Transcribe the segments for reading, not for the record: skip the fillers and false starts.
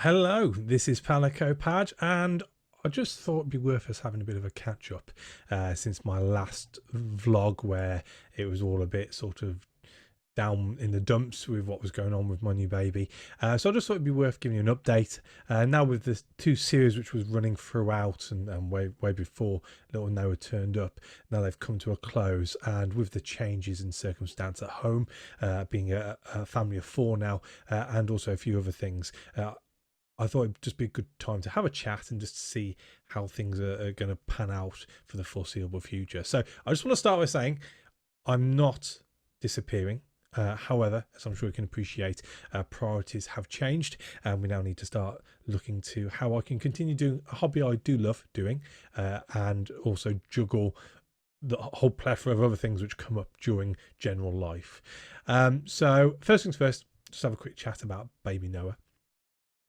Hello, this is PalicoPadge, and I just thought it'd be worth us having a bit of a catch up since my last vlog, where it was all a bit sort of down in the dumps with what was going on with my new baby. So I just thought it'd be worth giving you an update. Now with the two series which was running throughout and way before little Noah turned up, now they've come to a close, and with the changes in circumstance at home, being a family of four now, and also a few other things, I thought it'd just be a good time to have a chat and just see how things are going to pan out for the foreseeable future. So I just want to start by saying I'm not disappearing. However, as I'm sure you can appreciate, priorities have changed, and we now need to start looking to how I can continue doing a hobby I do love doing, and also juggle the whole plethora of other things which come up during general life. So first things first, just have a quick chat about baby Noah.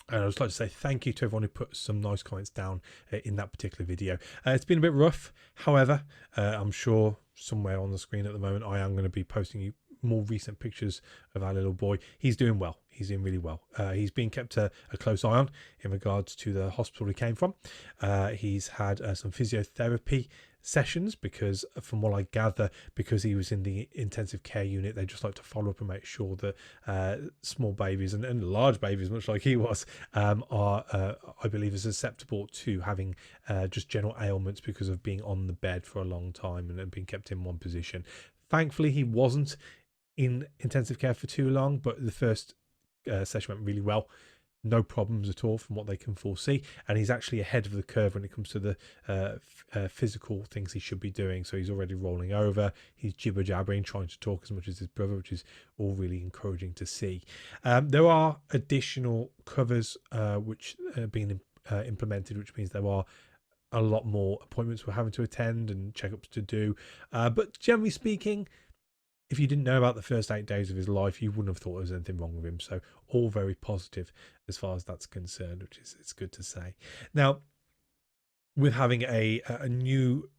And I'd just like to say thank you to everyone who put some nice comments down in that particular video. It's been a bit rough. However, I'm sure somewhere on the screen at the moment I am going to be posting you more recent pictures of our little boy. He's doing well. He's doing really well. He's being kept a close eye on in regards to the hospital he came from. He's had some physiotherapy sessions, because from what I gather, because he was in the intensive care unit, they just like to follow up and make sure that small babies and large babies, much like he was, are I believe, is susceptible to having just general ailments because of being on the bed for a long time and being kept in one position. Thankfully he wasn't in intensive care for too long, but the first session went really well. No problems at all from what they can foresee, and he's actually ahead of the curve when it comes to the physical things he should be doing. So he's already rolling over, he's jibber jabbering, trying to talk as much as his brother, which is all really encouraging to see. There are additional covers which are being implemented, which means there are a lot more appointments we're having to attend and checkups to do, but generally speaking, if you didn't know about the first 8 days of his life, you wouldn't have thought there was anything wrong with him. So all very positive as far as that's concerned, which is, it's good to say. Now, with having a new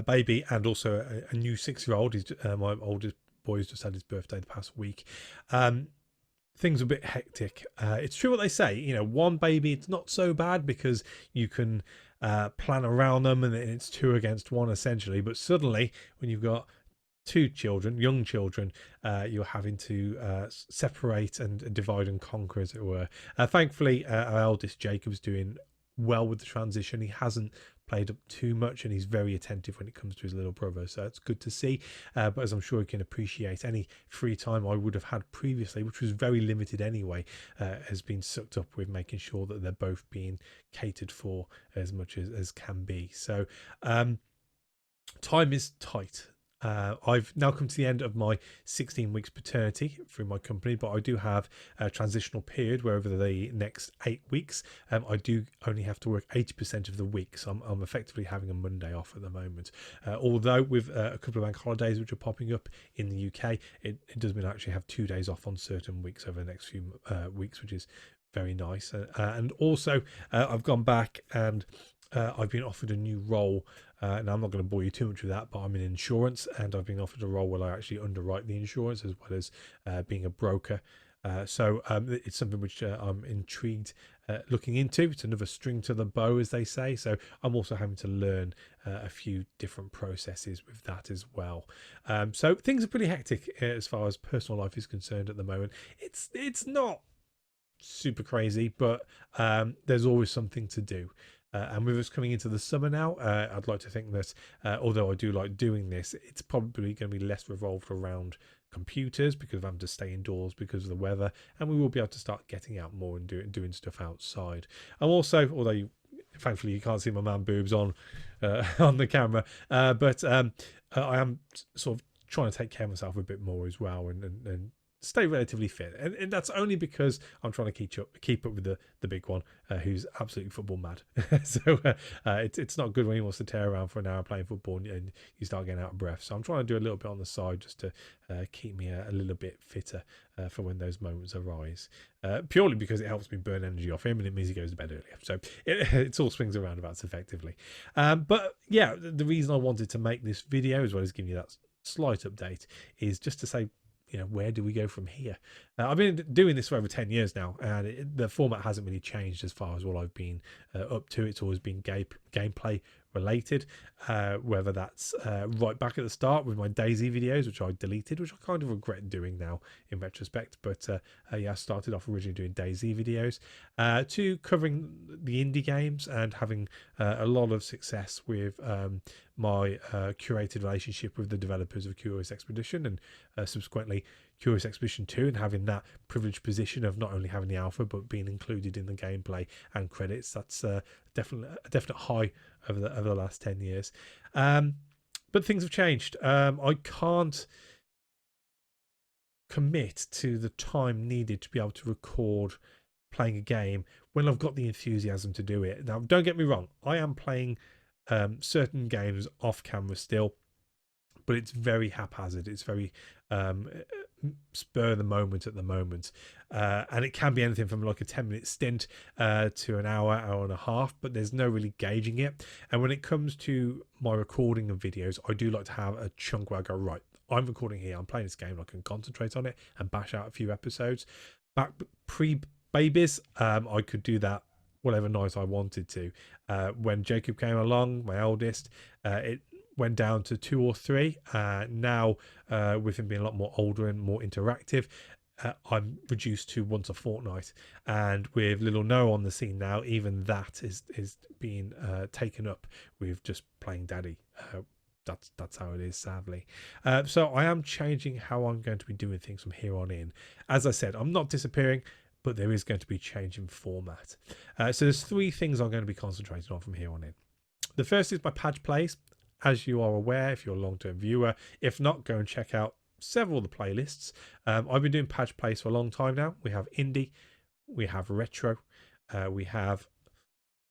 baby and also a new 6-year-old, my oldest boy has just had his birthday the past week. Things are a bit hectic. It's true what they say, you know, one baby, it's not so bad because you can plan around them and it's 2 against 1 essentially. But suddenly when you've got 2 children, young children, you're having to separate and divide and conquer, as it were. Thankfully, our eldest Jacob's doing well with the transition. He hasn't played up too much, and he's very attentive when it comes to his little brother, so it's good to see. But as I'm sure you can appreciate, any free time I would have had previously, which was very limited anyway, has been sucked up with making sure that they're both being catered for as much as can be. So time is tight. I've now come to the end of my 16 weeks paternity through my company, but I do have a transitional period where over the next 8 weeks, I do only have to work 80% of the week. So I'm effectively having a Monday off at the moment. Although with a couple of bank holidays which are popping up in the UK, it does mean I actually have 2 days off on certain weeks over the next few weeks, which is very nice. And also I've gone back and I've been offered a new role, and I'm not going to bore you too much with that, but I'm in insurance, and I've been offered a role where I actually underwrite the insurance as well as being a broker. So it's something which I'm intrigued looking into. It's another string to the bow, as they say. So I'm also having to learn a few different processes with that as well. So things are pretty hectic as far as personal life is concerned at the moment. It's not super crazy, but there's always something to do. And with us coming into the summer now, I'd like to think that although I do like doing this, it's probably going to be less revolved around computers because I'm having to stay indoors because of the weather, and we will be able to start getting out more and doing stuff outside. I'm also, although thankfully you can't see my man boobs on the camera, but I am sort of trying to take care of myself a bit more as well, and stay relatively fit, and that's only because I'm trying to keep up with the big one, who's absolutely football mad. So it's not good when he wants to tear around for an hour playing football and you start getting out of breath. So I'm trying to do a little bit on the side just to keep me a little bit fitter for when those moments arise, purely because it helps me burn energy off him and it means he goes to bed earlier. So it's all swings and roundabouts effectively. But yeah, the reason I wanted to make this video, as well as giving you that slight update, is just to say where do we go from here? I've been doing this for over 10 years now, and the format hasn't really changed as far as what I've been up to. It's always been gameplay related, whether that's right back at the start with my DayZ videos, which I deleted, which I kind of regret doing now in retrospect. But I started off originally doing DayZ videos, to covering the indie games and having a lot of success with my curated relationship with the developers of Curious Expedition, and subsequently Curious Expedition 2, and having that privileged position of not only having the alpha but being included in the gameplay and credits. That's definitely a definite high over the last 10 years. But things have changed. I can't commit to the time needed to be able to record playing a game when I've got the enthusiasm to do it. Now, don't get me wrong, I am playing certain games off camera still, but it's very haphazard. It's very spur of the moment at the moment, and it can be anything from like a 10-minute stint to an hour and a half, but there's no really gauging it. And when it comes to my recording of videos, I do like to have a chunk where I go, right, I'm recording here, I'm playing this game, I can concentrate on it and bash out a few episodes. Back pre-babies, I could do that whatever night I wanted to. When Jacob came along, my eldest, it went down to 2 or 3. Now, with him being a lot more older and more interactive, I'm reduced to once a fortnight. And with little Noah on the scene now, even that is being taken up with just playing daddy. That's how it is, sadly. So I am changing how I'm going to be doing things from here on in. As I said, I'm not disappearing, but there is going to be change in format. So there's 3 things I'm going to be concentrating on from here on in. The first is my Padge plays. As you are aware, if you're a long-term viewer, if not, go and check out several of the playlists. I've been doing Padge plays for a long time now. We have indie, we have retro, we have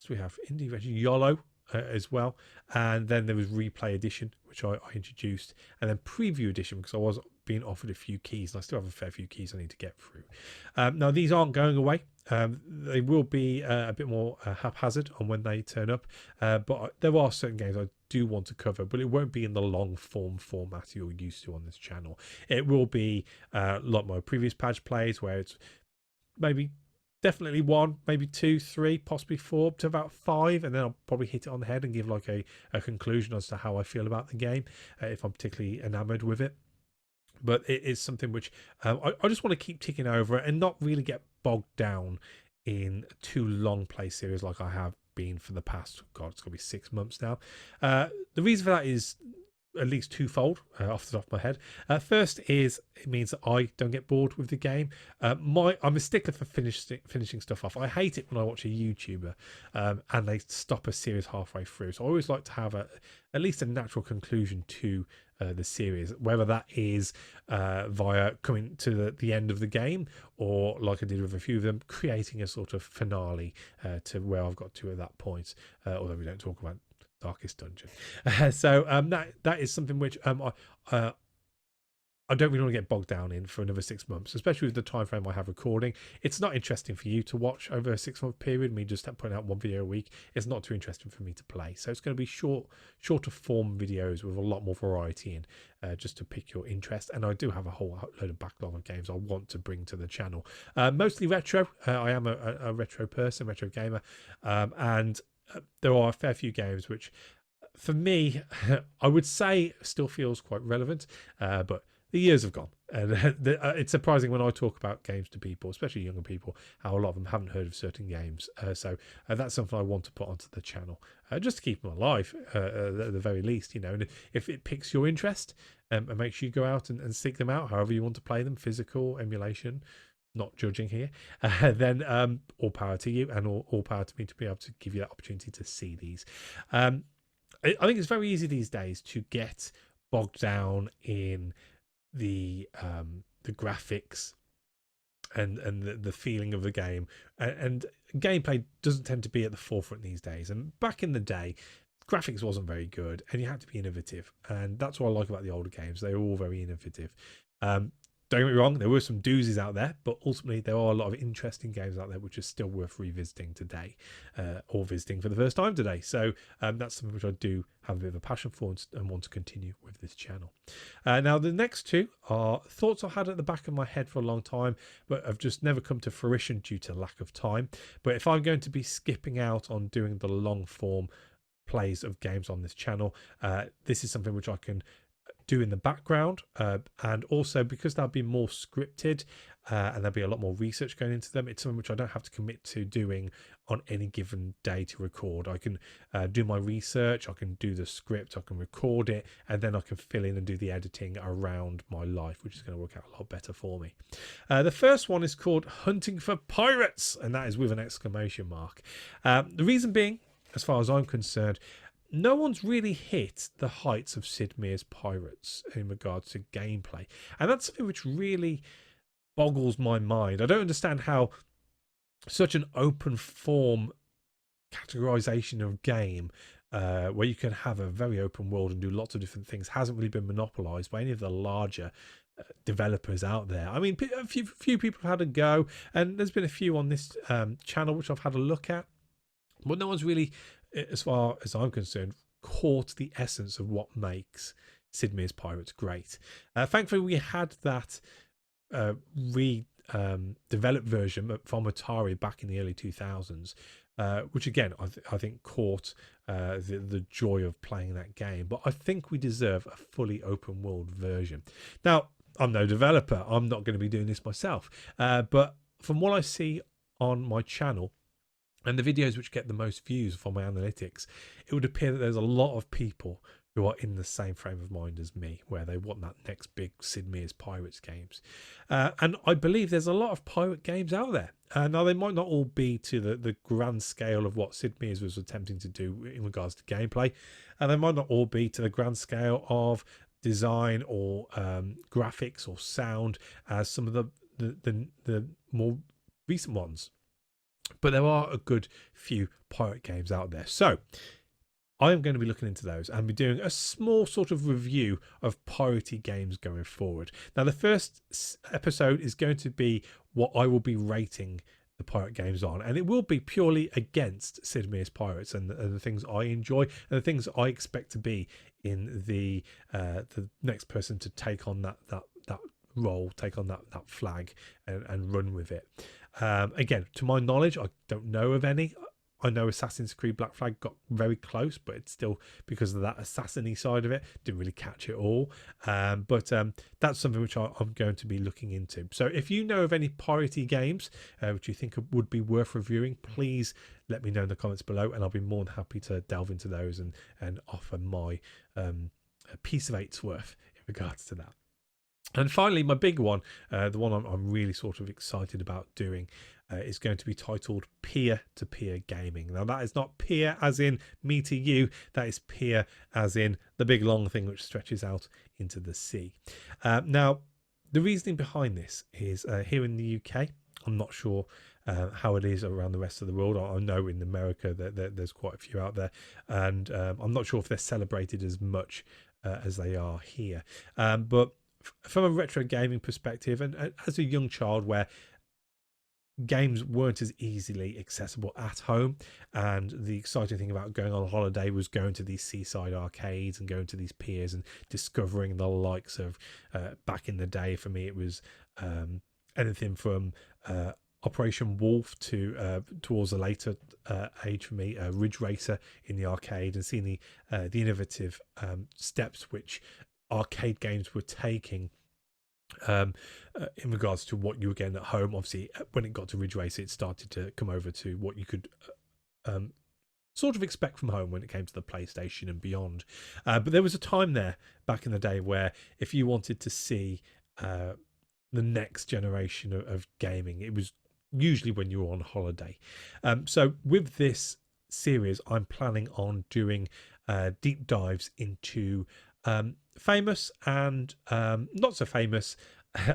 indie, retro, YOLO as well, and then there was replay edition, which I introduced, and then preview edition, because I was being offered a few keys, and I still have a fair few keys I need to get through. Now, these aren't going away. They will be a bit more haphazard on when they turn up, but there are certain games I do want to cover, but it won't be in the long form format you're used to on this channel. It will be like my previous Padge plays, where it's maybe definitely 1, maybe 2, 3, possibly 4 to about 5, and then I'll probably hit it on the head and give like a conclusion as to how I feel about the game, if I'm particularly enamored with it. But it is something which I just want to keep ticking over and not really get bogged down in too long play series like I have been for the past, God, it's going to be 6 months now. The reason for that is at least twofold, off the top of my head. First is it means that I don't get bored with the game. I'm a stickler for finishing stuff off. I hate it when I watch a YouTuber and they stop a series halfway through. So I always like to have at least a natural conclusion to the series, whether that is via coming to the end of the game, or like I did with a few of them, creating a sort of finale to where I've got to at that point, although we don't talk about Darkest Dungeon. So that is something which I don't really want to get bogged down in for another 6 months, especially with the time frame I have recording. It's not interesting for you to watch over a 6-month period, me just putting out 1 video a week. It's not too interesting for me to play. So it's going to be shorter form videos with a lot more variety in, just to pick your interest. And I do have a whole load of backlog of games I want to bring to the channel. Mostly retro. I am a retro person, retro gamer. And there are a fair few games which, for me, I would say still feels quite relevant, but the years have gone, and it's surprising when I talk about games to people, especially younger people, how a lot of them haven't heard of certain games. So that's something I want to put onto the channel, just to keep them alive, at the very least. And if it piques your interest and makes you go out and seek them out, however you want to play them, physical, emulation, not judging here, then all power to you, and all power to me to be able to give you that opportunity to see these. I think it's very easy these days to get bogged down in the graphics and the feeling of the game, and gameplay doesn't tend to be at the forefront these days. And back in the day, graphics wasn't very good, and you had to be innovative, and that's what I like about the older games. They were all very innovative. don't get me wrong, there were some doozies out there, but ultimately there are a lot of interesting games out there which are still worth revisiting today, or visiting for the first time today. So that's something which I do have a bit of a passion for and want to continue with this channel. Now the next two are thoughts I had at the back of my head for a long time, but have just never come to fruition due to lack of time. But if I'm going to be skipping out on doing the long form plays of games on this channel, this is something which I can do in the background, and also because they'll be more scripted, and there'll be a lot more research going into them, it's something which I don't have to commit to doing on any given day to record. I can do my research, I can do the script, I can record it, and then I can fill in and do the editing around my life, which is going to work out a lot better for me. The first one is called Hunting for Pirates, and that is with an exclamation mark. The reason being, as far as I'm concerned, no one's really hit the heights of Sid Meier's Pirates in regards to gameplay. And that's something which really boggles my mind. I don't understand how such an open form categorization of game, where you can have a very open world and do lots of different things, hasn't really been monopolized by any of the larger developers out there. I mean, a few people have had a go, and there's been a few on this channel which I've had a look at, but no one's really, as far as I'm concerned, caught the essence of what makes Sid Meier's Pirates great. Thankfully, we had that developed version from Atari back in the early 2000s, which again I think caught the joy of playing that game. But I think we deserve a fully open world version. Now, I'm no developer, I'm not going to be doing this myself, but from what I see on my channel and the videos which get the most views from my analytics, it would appear that there's a lot of people who are in the same frame of mind as me, where they want that next big Sid Meier's Pirates games. And I believe there's a lot of pirate games out there. Now, they might not all be to the grand scale of what Sid Meier's was attempting to do in regards to gameplay, and they might not all be to the grand scale of design or graphics or sound as some of the more recent ones. But there are a good few pirate games out there. So I am going to be looking into those and be doing a small sort of review of piratey games going forward. Now, the first episode is going to be what I will be rating the pirate games on, and it will be purely against Sid Meier's Pirates and the things I enjoy and the things I expect to be in the next person to take on that role, take on that flag and run with it. Again, to my knowledge, I don't know of any. I know Assassin's Creed Black Flag got very close, but it's still, because of that assassin-y side of it, didn't really catch it all. But that's something which I'm going to be looking into. So if you know of any piratey games which you think would be worth reviewing, please let me know in the comments below, and I'll be more than happy to delve into those and offer my piece of eight's worth in regards to that. And finally, my big one, the one I'm really sort of excited about doing, is going to be titled Peer-to-Peer Gaming. Now, that is not peer as in me to you, that is peer as in the big long thing which stretches out into the sea. Now, the reasoning behind this is here in the UK, I'm not sure how it is around the rest of the world. I know in America that there's quite a few out there, and I'm not sure if they're celebrated as much as they are here. But from a retro gaming perspective, and as a young child where games weren't as easily accessible at home, and the exciting thing about going on holiday was going to these seaside arcades and going to these piers and discovering the likes of back in the day, for me it was anything from Operation Wolf to towards a later age for me, Ridge Racer in the arcade, and seeing the innovative steps which arcade games were taking in regards to what you were getting at home. Obviously, when it got to Ridge Racer, it started to come over to what you could sort of expect from home when it came to the PlayStation and beyond. But there was a time there back in the day where if you wanted to see the next generation of gaming, it was usually when you were on holiday. So with this series, I'm planning on doing deep dives into famous and not so famous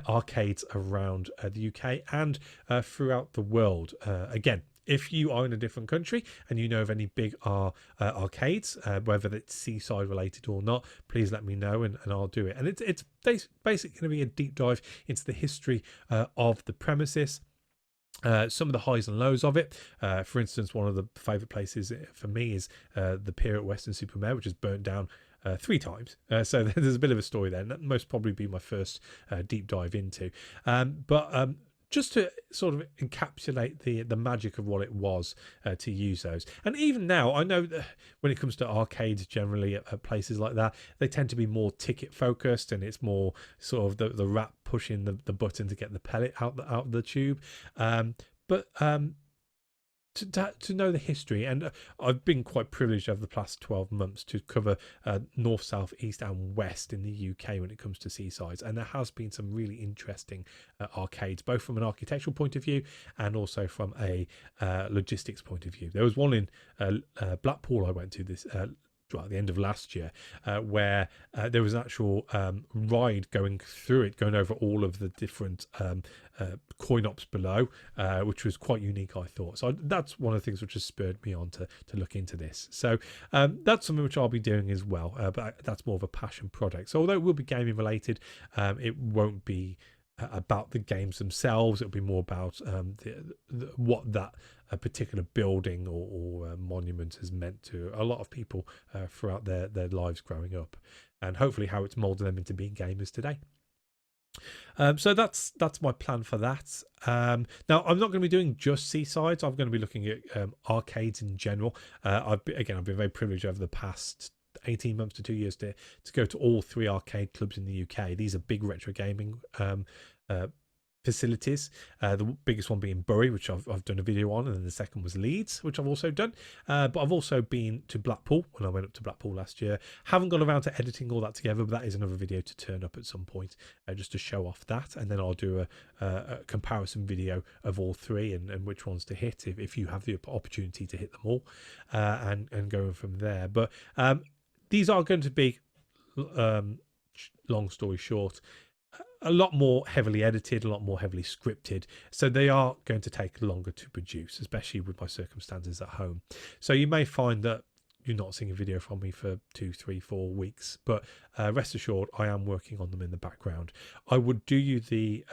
arcades around the UK and throughout the world. Again, If you are in a different country and you know of any big arcades, whether it's Seaside related or not, please let me know and I'll do it. And it's basically going to be a deep dive into the history of the premises. Some of the highs and lows of it. For instance, one of the favourite places for me is the pier at Weston-super-Mare, which is burnt down 3 times. So there's a bit of a story there, and that most probably be my first deep dive into. But just to sort of encapsulate the magic of what it was to use those. And even now, I know that when it comes to arcades generally at places like that, they tend to be more ticket focused, and it's more sort of the rat pushing the button to get the pellet out of the tube. To know the history, and I've been quite privileged over the past 12 months to cover north, south, east and west in the UK when it comes to Seasides, and there has been some really interesting arcades, both from an architectural point of view and also from a logistics point of view. There was one in Blackpool I went to this at the end of last year, where there was an actual ride going through it, going over all of the different coin ops below, which was quite unique, I thought. So that's one of the things which has spurred me on to look into this. So that's something which I'll be doing as well, but that's more of a passion project. So although it will be gaming related, it won't be about the games themselves. It'll be more about what that particular building or monument has meant to a lot of people throughout their lives growing up, and hopefully how it's molded them into being gamers today. So that's my plan for that. Now I'm not going to be doing just Seasides. I'm going to be looking at arcades in general. I've been very privileged over the past 18 months to 2 years to go to all 3 arcade clubs in the UK. These are big retro gaming facilities, the biggest one being Bury, which I've done a video on, and then the second was Leeds, which I've also done. But I've also been to Blackpool when I went up to Blackpool last year. Haven't got around to editing all that together, but that is another video to turn up at some point, just to show off that, and then I'll do a comparison video of all 3 and which ones to hit if you have the opportunity to hit them all, and going from there. But these are going to be, long story short, a lot more heavily edited, a lot more heavily scripted. So they are going to take longer to produce, especially with my circumstances at home. So you may find that you're not seeing a video from me for 2, 3, 4 weeks, but rest assured I am working on them in the background. I would do you the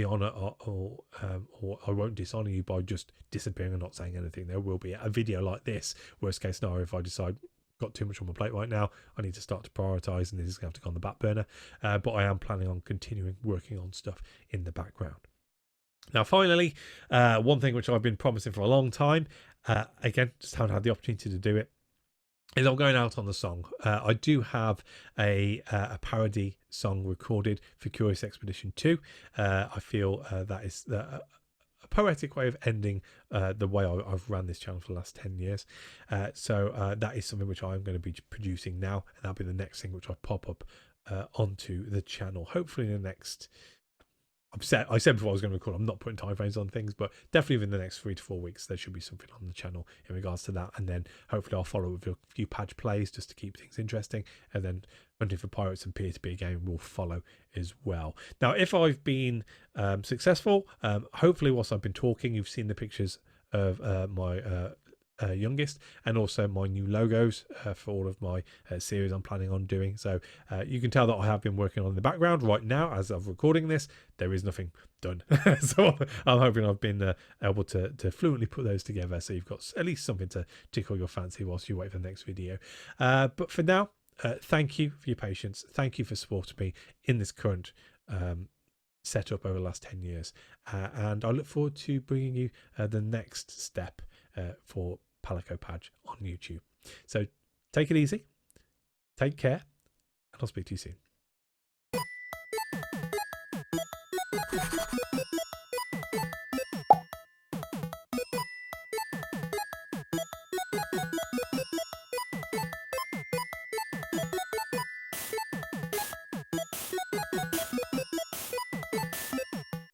honor, or I won't dishonor you by just disappearing and not saying anything. There will be a video like this, worst case scenario, if I decide got too much on my plate right now, I need to start to prioritize, and this is going to have to go on the back burner. But I am planning on continuing working on stuff in the background. Now finally, one thing which I've been promising for a long time, again just haven't had the opportunity to do it, is I'm going out on the song. I do have a parody song recorded for Curious Expedition 2. I feel that is a poetic way of ending the way I've ran this channel for the last 10 years. So that is something which I'm going to be producing now, and that'll be the next thing which I pop up onto the channel, hopefully in the next, I said before I was going to record, I'm not putting timeframes on things, but definitely within the next 3 to 4 weeks there should be something on the channel in regards to that. And then hopefully I'll follow with a few Padge plays just to keep things interesting, and then Hunting for Pirates and peer-to-peer game will follow as well. Now if I've been successful, hopefully whilst I've been talking you've seen the pictures of my youngest, and also my new logos for all of my series I'm planning on doing. So you can tell that I have been working on in the background. Right now as I'm recording this, there is nothing done. So I'm hoping I've been able to fluently put those together, so you've got at least something to tickle your fancy whilst you wait for the next video. But for now, thank you for your patience, thank you for supporting me in this current setup over the last 10 years, and I look forward to bringing you the next step for PalicoPadge on YouTube. So take it easy, take care, and I'll speak to you soon.